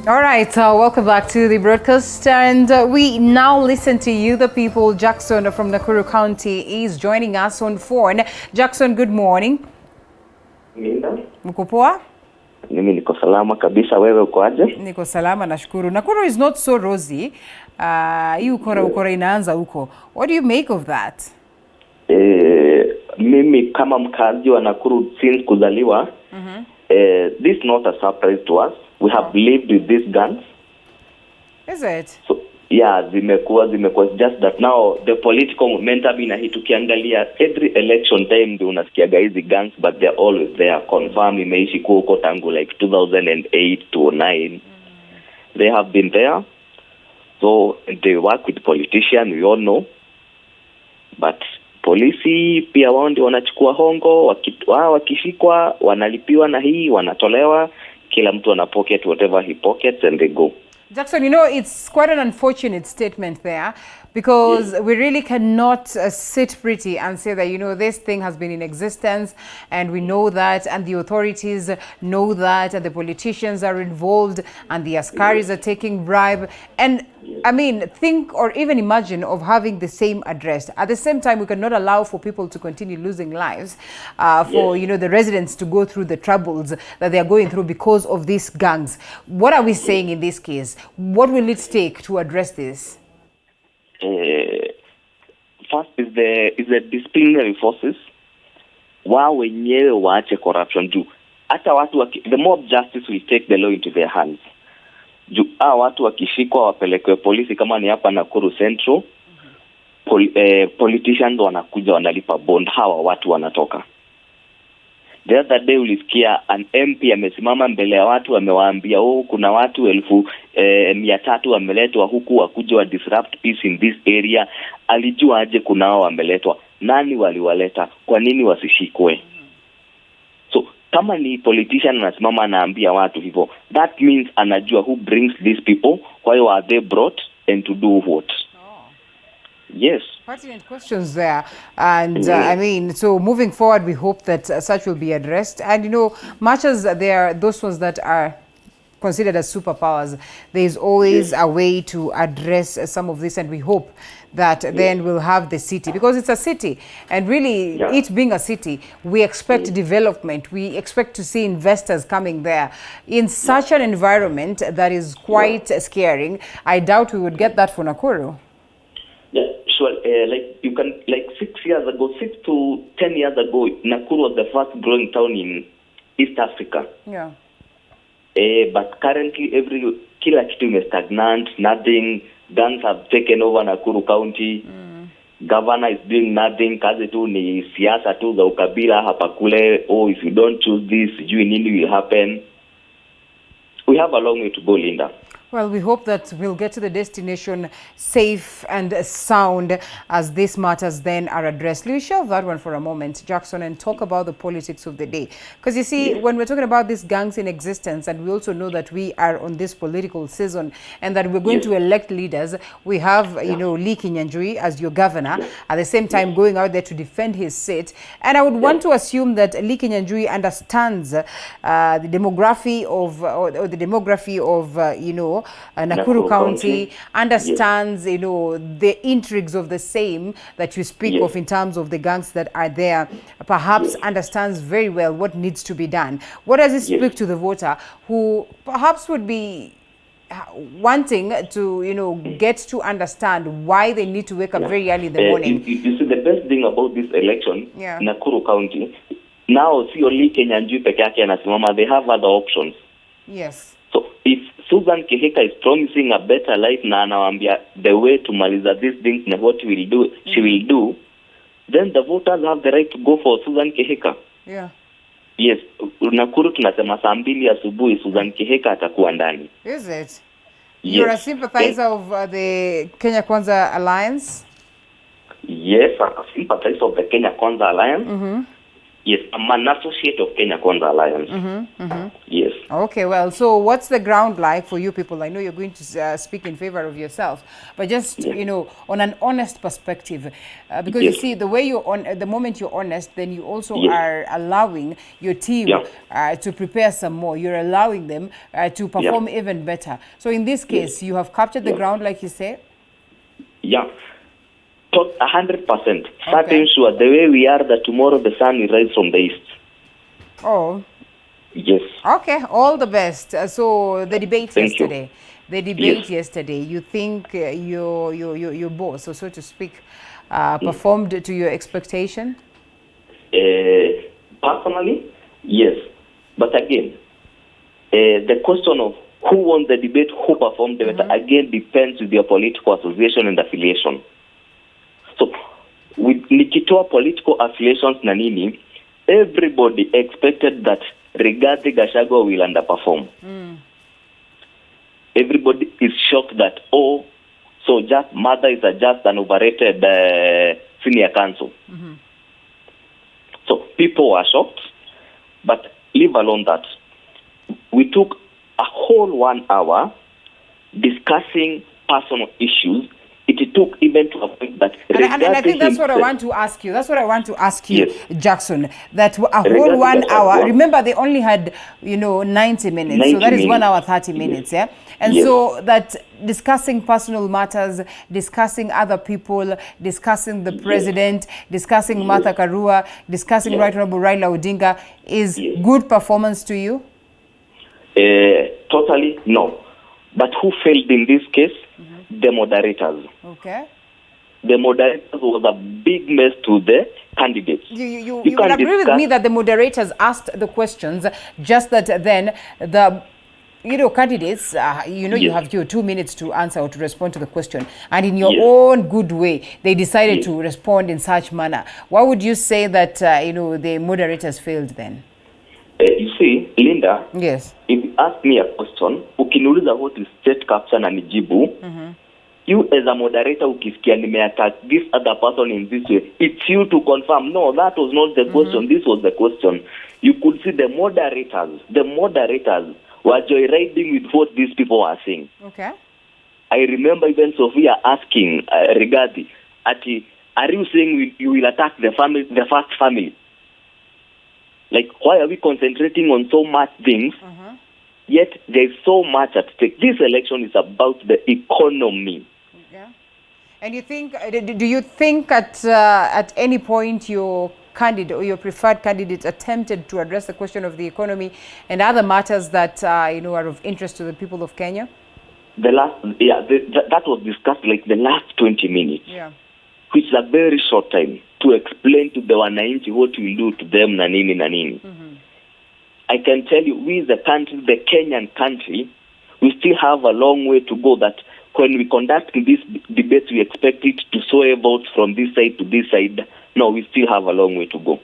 All right, welcome back to the broadcast, and we now listen to you, the people. Jackson from Nakuru County is joining us on phone. Jackson, good morning. Minda. Mko poa? Mimi niko salama kabisa, wewe uko aje? Niko salama, nashukuru. Nakuru is not so rosy. Hii ukora inaanza huko. What do you make of that? Mimi kama mkaazi wa Nakuru since kuzaliwa, this is not a surprise to us. We have lived with these guns. Is it? So, yeah, zimekuwa just that now the political momentum tukiangalia every election time ndio unasikia hizi guns, but they're always there. Confirm imeishi kuwa tangu like 2008 to 2009. They have been there. So they work with politicians, we all know. But polisi pia wao ndio wanachukua hongo, wakishikwa wanalipiwa na hii wanatolewa, kila mtu ana pocket whatever he pockets and they go. Jackson, you know, it's quite an unfortunate statement there, because we really cannot sit pretty and say that, you know, this thing has been in existence and we know that, and the authorities know that, and the politicians are involved, and the askaris are taking bribe. And I mean, think or even imagine of having the same address. At the same time, we cannot allow for people to continue losing lives, for, you know, the residents to go through the troubles that they are going through because of these gangs. What are we saying in this case? What will it take to address this? First is the disciplinary forces. Wao wenyewe waache corruption juu. Hata watu the mob justice will take the law into their hands. Juu watu wakishikwa wapelekwe polisi kama ni hapa Nakuru Central. Politicians wanakuja wanalipa bond, hawa watu wanatoka. The other day ulisikia an MP amesimama mbele ya watu amewaambia kuna watu 1,300 wameletwa huku wakuja wa disrupt peace in this area. Alijua aje kunao wameletwa? Nani waliwaleta? Kwa nini wasishikwe? So kama ni politician anasimama anaambia watu hivyo, that means anajua who brings these people, why are they brought, and to do what. Yes. Pertinent questions there. And I mean, so moving forward, we hope that such will be addressed. And, you know, much as there are those ones that are considered as superpowers, there is always a way to address some of this. And we hope that then we'll have the city, because it's a city. And really, it being a city, we expect development. We expect to see investors coming there. In such an environment that is quite scaring, I doubt we would get that for Nakuru. Yeah, sure. Like you can, like 6 to 10 years ago, Nakuru was the first growing town in East Africa. Yeah. But currently, kila kitu is stagnant. Nothing. Gangs have taken over Nakuru County. Governor is doing nothing. Kazi tu ni siasa tu za ukabila hapa kule. If you don't choose this, nini will happen. We have a long way to go, Linda. Well, we hope that we'll get to the destination safe and sound as these matters then are addressed. Let me shelve that one for a moment, Jackson, and talk about the politics of the day. Because you see, when we're talking about these gangs in existence, and we also know that we are on this political season and that we're going to elect leaders, we have, you know, Lee Kinyanjui as your governor, at the same time going out there to defend his seat. And I would want to assume that Lee Kinyanjui understands the demography of, you know, Nakuru County, understands, you know, the intrigues of the same that you speak of in terms of the gangs that are there, perhaps understands very well what needs to be done. What does it speak to the voter who perhaps would be wanting to, you know, get to understand why they need to wake up very early in the morning? You see, the best thing about this election, Nakuru County, now see only Kinyanjui peke yake anasimama, they have other options. Yes. So if Susan Kihika is promising a better life na anawaambia the way to maliza these things na what she will do, then the voters have the right to go for Susan Kihika. Yeah. Yes, Nakuru tunasema saa 2 asubuhi Susan Kihika atakuwa ndani. Is it? You're a sympathizer of the Kenya Kwanza Alliance? Yes, I'm a sympathizer of the Kenya Kwanza Alliance. Yes, I'm an associate of Kenya Kwanza Alliance. Yes. Okay, well, so what's the ground like for you people? I know you're going to speak in favor of yourself, but just, you know, on an honest perspective, because you Yes. see, the way you're on, the moment you're honest, then you also Yes. are allowing your team to prepare some more. You're allowing them to perform even better. So in this case, you have captured the ground, like you say? Yeah. 100%. Certain sure, the way we are, that tomorrow the sun will rise from the east. Oh. Yes. Okay, all the best. So the debate Thank you. yesterday, yesterday, you think your boss, so to speak, performed to your expectation? Personally, yes. But again, the question of who won the debate, who performed the better, again depends with your political association and affiliation. So, with nikitoa political affiliations na nini, everybody expected that Rigathi Gachagua will underperform. Everybody is shocked that, so just mother is just an overrated senior counsel. So people were shocked, but leave alone that. We took a whole 1 hour discussing personal issues. It took even to a point that... And I think that's what I want to ask you. That's what I want to ask you, Jackson. That a whole 1 hour... Remember, they only had, 90 minutes. So that is 1 hour, 30 minutes, yeah? And so that discussing personal matters, discussing other people, discussing the president, discussing Martha Karua, discussing Right Honorable Raila Odinga is good performance to you? Totally no. But who failed in this case? The moderators. Okay. The moderators was a big mess to the candidates. You will agree with me that the moderators asked the questions, just that then the candidates, you have your 2 minutes to answer or to respond to the question, and in your own good way, they decided to respond in such manner. Why would you say that the moderators failed then? You see, Linda. Yes. If you ask me a question, ukiniuliza what is state capture na nijibu, you as a moderator ukisikia nimeattack this other person in this way, it's you to confirm, no, that was not the question, this was the question. You could see the moderators were joyriding with what these people were saying. Okay. I remember even Sophia asking Rigathi, are you saying you will attack the first family? Like, why are we concentrating on so much things, yet there's so much at stake? This election is about the economy. Yeah. And you think, do you think at any point your candidate or your preferred candidate attempted to address the question of the economy and other matters that are of interest to the people of Kenya? That was discussed like the last 20 minutes. Yeah. Which is a very short time to explain to the wananchi what we do to them na nini na nini. I can tell you, we the country, the Kenyan country, we still have a long way to go. That when we conduct this debate, we expect it to sway votes from this side to this side. No, we still have a long way to go.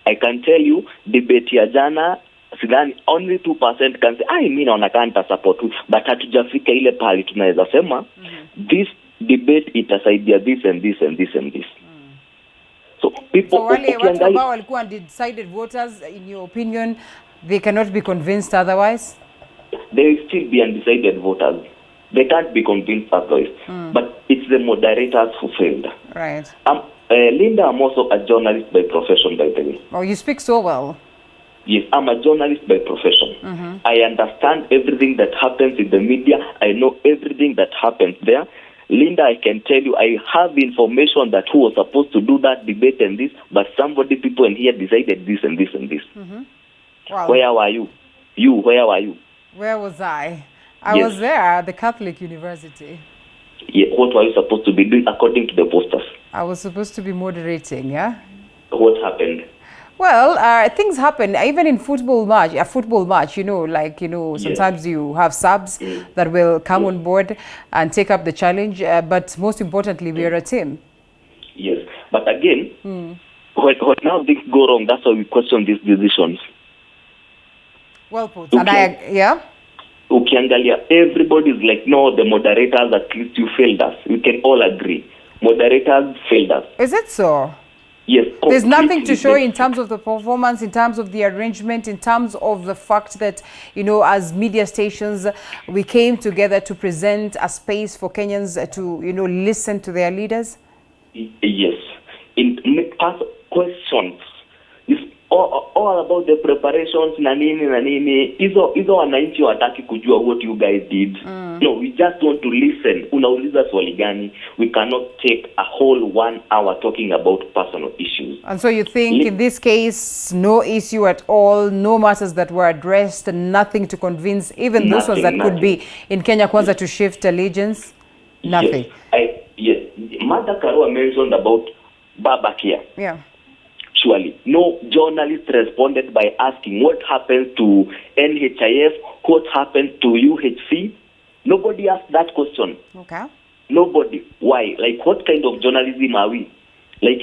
I can tell you, debate ya jana, sidhani only 2% can say, mimi naona kanta support, but hatujafika ile pahali tunaweza sema this debate itasaidia this and this and this and this. So people, wale watu ambao walikuwa undecided voters, in your opinion, they cannot be convinced otherwise? They will still be undecided voters. They can't be convinced otherwise. But it's the moderators who failed. Right. Linda, I'm also a journalist by profession, by the way. Oh, you speak so well. Yes, I'm a journalist by profession. I understand everything that happens in the media. I know everything that happens there. Linda, I can tell you, I have information that who was supposed to do that debate and this, but people in here decided this and this and this. Wow. Where were you? Where were you? Where was I? I was there at the Catholic University. Yeah, what were you supposed to be doing according to the posters? I was supposed to be moderating, yeah? What happened? Well, things happen, even in a football match, sometimes you have subs that will come on board and take up the challenge, but most importantly, we are a team. Yes, but again, when now things go wrong, that's why we question these decisions. Well put. And Ukiangalia, everybody's like, no, the moderators, at least you failed us. We can all agree. Moderators failed us. Is it so? Yes, There's nothing to completely show in basic. terms of the performance, in terms of the arrangement, in terms of the fact that, as media stations, we came together to present a space for Kenyans to, listen to their leaders. Yes. Past questions. It's all about the preparations na nini. Hizo wananchi wataki kujua what you guys did. No, we just want to listen. Unauliza swali gani? We cannot take a whole 1 hour talking about personal issues. And so you think in this case, no issue at all, no matters that were addressed, nothing to convince even those ones that could be in Kenya Kwanza to shift allegiance? Nothing. Yes. Mother Karua mentioned about Baba Kia. Yeah. Surely, no journalist responded by asking what happens to NHIF, what happens to UHC. Nobody asked that question. Okay. Nobody. Why? Like, what kind of journalism are we? Like,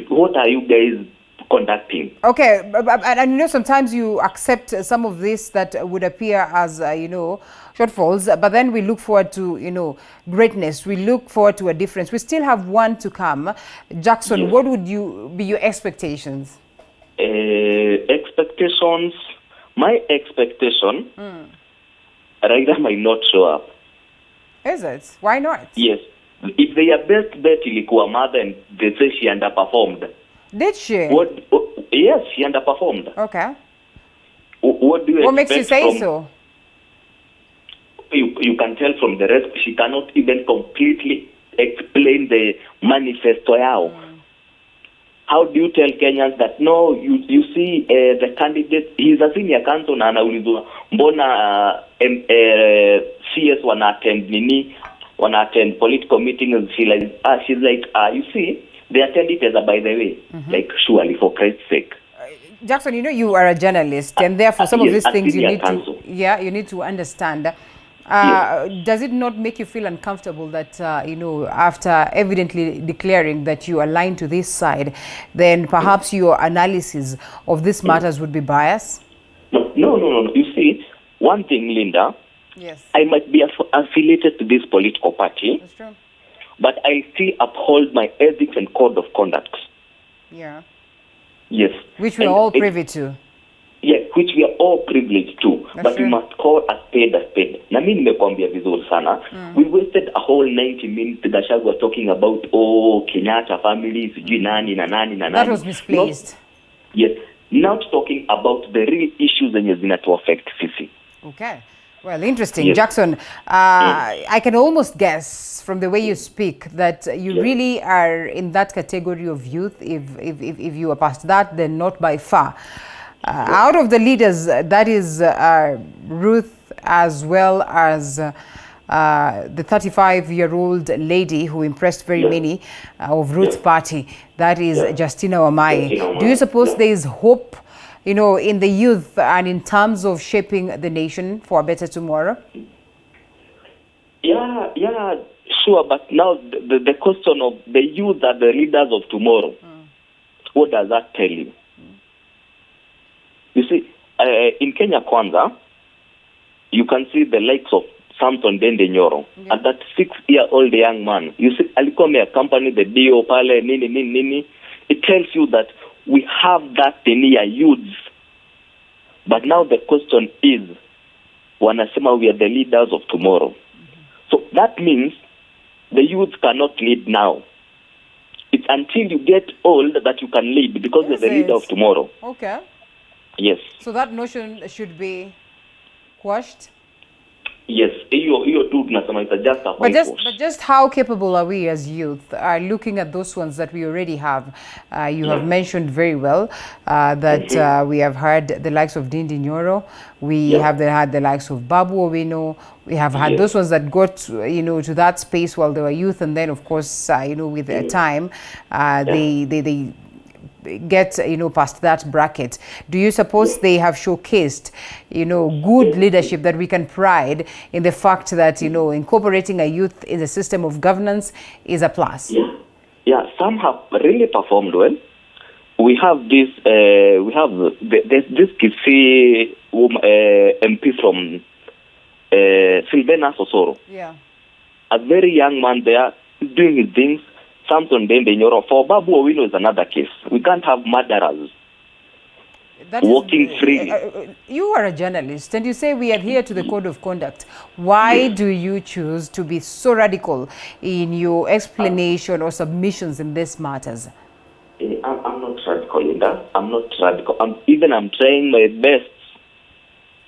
what are you guys conducting? Okay, and sometimes you accept some of this that would appear as, shortfalls, but then we look forward to, greatness. We look forward to a difference. We still have one to come. Jackson, Yes. What would be your expectations? Expectations. My expectation, Raila might not show up. Is it? Why not? Yes. If their best bet ilikuwa mother and they say she underperformed. Did she? Yes, she underperformed. Okay. What do you What makes you expect say from, so? You can tell from the rest, she cannot even completely explain the manifesto yao. How do you tell Kenyans that, no, you see the candidate, he's a senior counsel na anaulizwa, mbona CS wana attend political meetings, she's like, you see, they attend it as a by the way, like, surely, for Christ's sake. Jackson, you are a journalist, and therefore some of yes, these things you senior need counsel. you need to understand. Yes. Does it not make you feel uncomfortable that, after evidently declaring that you align to this side, then perhaps your analysis of these matters would be biased? No. You see, one thing, Linda, Yes. I might be affiliated to this political party, That's true. but I still uphold my ethics and code of conduct. Yeah. Yes. Which we're And all privy to. Yeah, which we are all privileged to. That's But true. we must call a spade a spade. Na mimi nimekuambia vizuri sana. We wasted a whole 90 minutes Gachagua talking about, Kenyatta family, sijui nani na nani na nani. That was misplaced. Yes. Not talking about the real issues zenye zinatu affect sisi. Okay. Well, interesting. Yes. Jackson, I can almost guess from the way you speak that you Yes. really are in that category of youth. If you are past that, then not by far. Out of the leaders, that is Ruth, as well as the 35-year-old lady who impressed very many of Ruth's party, that is Justina Wamai. Do you suppose there is hope, in the youth and in terms of shaping the nation for a better tomorrow? Yeah, sure. But now the question of the youth are the leaders of tomorrow. What does that tell you? You see, in Kenya Kwanza, you can see the likes of Samson Dende Nyoro. Yeah. And that 6-year-old young man, you see, alikuwa accompany the DO pale, nini. It tells you that we have that near youths. But now the question is, wanasema we are the leaders of tomorrow. So that means the youth cannot lead now. It's until you get old that you can lead, because you're the leader of tomorrow. Okay. Yes. So that notion should be quashed. Yes. Hiyo tu tunasema it's just a But whitewash. just how capable are we as youth? Looking at those ones that we already have, you have mentioned very well that we have heard the likes of Dindi Nyoro, we have had the likes of Babu Owino, we have had those ones that got to that space while they were youth, and then of course with time they get past that bracket. Do you suppose they have showcased good leadership that we can pride in the fact that incorporating a youth in the system of governance is a plus? Yeah, some have really performed well. We have this there's this Kisii MP from Sylvana Sosoro. Yeah. A very young man there, doing his things. Samson Dende Nyoro. For Babu Owino is another case. We can't have murderers walking freely. You are a journalist and you say we adhere to the code of conduct. Why do you choose to be so radical in your explanation or submissions in these matters? I'm not radical in that. I'm not radical. I'm trying my best.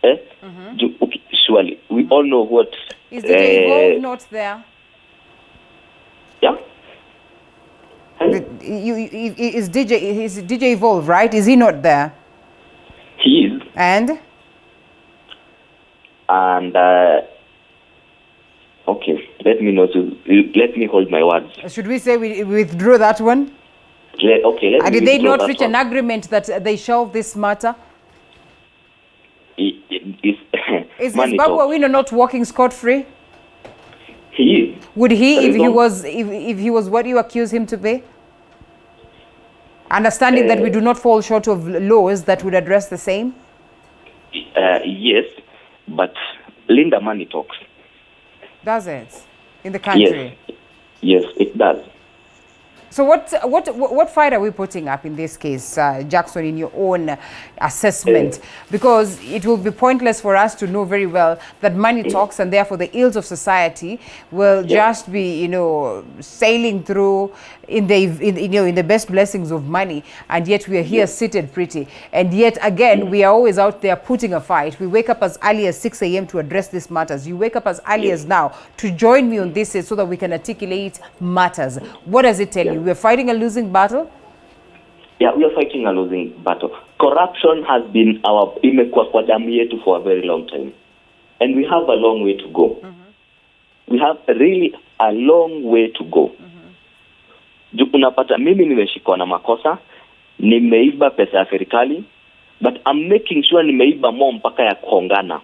Okay, surely. We all know what... Is DJ Evolve not there? Yeah. Is DJ Evolve, right? Is he not there? He is. And okay, let me hold my words. Should we say we withdraw that one? And did they not reach an agreement that they shelve this matter? Is Babu Owino not walking scot-free? He is. Would he, if he was what you accuse him to be? Understanding that we do not fall short of laws that would address the same? Yes, but Linda, money talks. Does it? In the country? Yes, it does. So what fight are we putting up in this case, Jackson, in your own assessment? Because it will be pointless for us to know very well that money talks, and therefore the ills of society will just be, sailing through in the best blessings of money, and yet we are here seated pretty. And yet again, we are always out there putting a fight. We wake up as early as 6 a.m. to address these matters. You wake up as early as now to join me on this so that we can articulate matters. What does it tell you? We're fighting a losing battle? Yeah, we are fighting a losing battle. Corruption has been imekuwa kwa damu yetu for a very long time. And we have a long way to go. We have really a long way to go. Unapata mimi nimeshikwa na makosa, nimeiba pesa ya serikali, but I'm making sure nimeiba more mpaka ya kuhongana.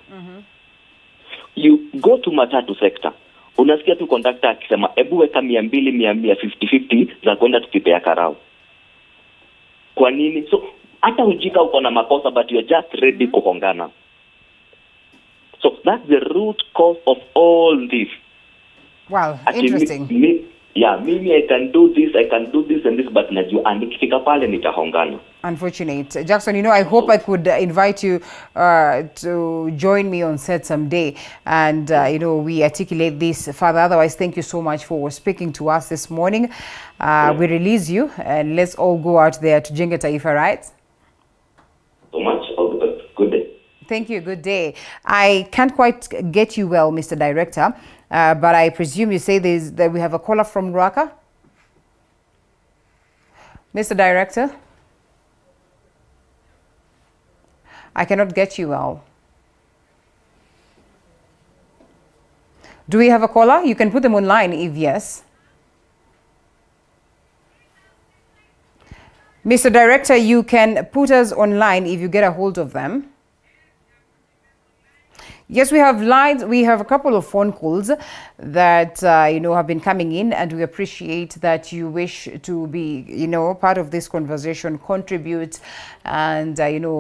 You go to matatu sector. Unasikia tu conductor akisema ebu weka 200 50 za kwenda tukipea karao. Kwa nini? So hata hujika uko na makosa, but you're just ready kuhongana. So that's the root cause of all this. Wow, interesting. Maybe I can do this and this, but najua nikifika pale nitahongana. Unfortunate. Jackson, I hope I could invite you to join me on set someday and, we articulate this further. Otherwise, thank you so much for speaking to us this morning. We release you and let's all go out there to jenga taifa, right? So much. All the best. Good day. Thank you. Good day. I can't quite get you well, Mr. Director, but I presume you say that we have a caller from Rauka? Mr. Director? I cannot get you well. Do we have a caller? You can put them online if yes. Mr. Director, you can put us online if you get a hold of them. Yes, we have lines. We have a couple of phone calls that, have been coming in, and we appreciate that you wish to be, part of this conversation, contribute, and,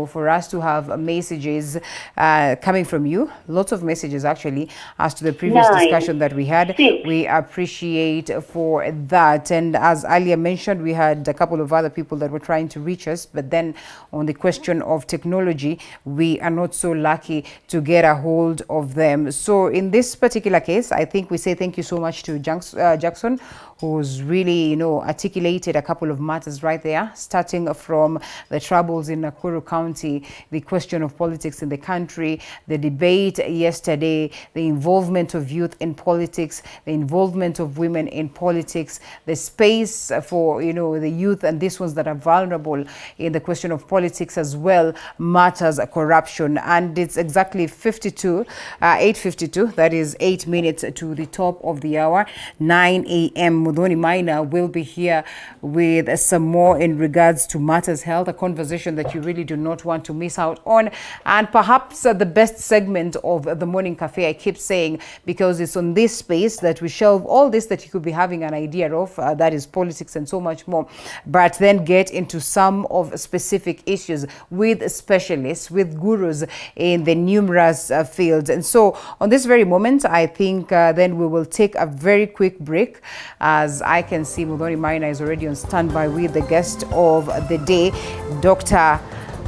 for us to have messages coming from you. Lots of messages, actually, as to the previous discussion that we had. We appreciate for that. And as earlier mentioned, we had a couple of other people that were trying to reach us, but then on the question of technology, we are not so lucky to get a hold of them. So in this particular case, I think we say thank you so much to Jackson, who's really, articulated a couple of matters right there, starting from the troubles in Nakuru County, the question of politics in the country, the debate yesterday, the involvement of youth in politics, the involvement of women in politics, the space for, the youth and these ones that are vulnerable in the question of politics as well, matters corruption. And it's exactly 8:52, that is 8 minutes to the top of the hour, 9 a.m. Mudhoni Maina will be here with some more in regards to matters health, a conversation that you really do not want to miss out on, and perhaps the best segment of the morning cafe, I keep saying, because it's on this space that we shelve all this that you could be having an idea of, that is politics and so much more, but then get into some of specific issues with specialists, with gurus in the numerous fields fields. And so on this very moment, I think then we will take a very quick break. As I can see, Mudhoni Maina is already on standby with the guest of the day, Dr.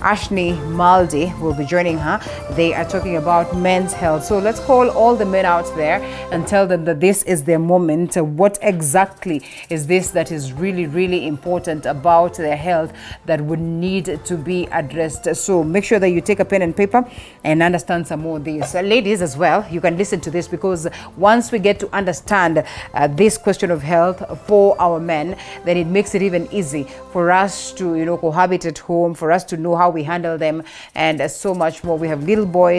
Ashni Maldi will be joining her. They are talking about men's health. So let's call all the men out there and tell them that this is their moment. What exactly is this that is really, really important about their health that would need to be addressed? So make sure that you take a pen and paper and understand some more of this. Ladies as well, you can listen to this, because once we get to understand this question of health for our men, then it makes it even easy for us to, cohabit at home, for us to know how we handle them, and so much more. We have little boys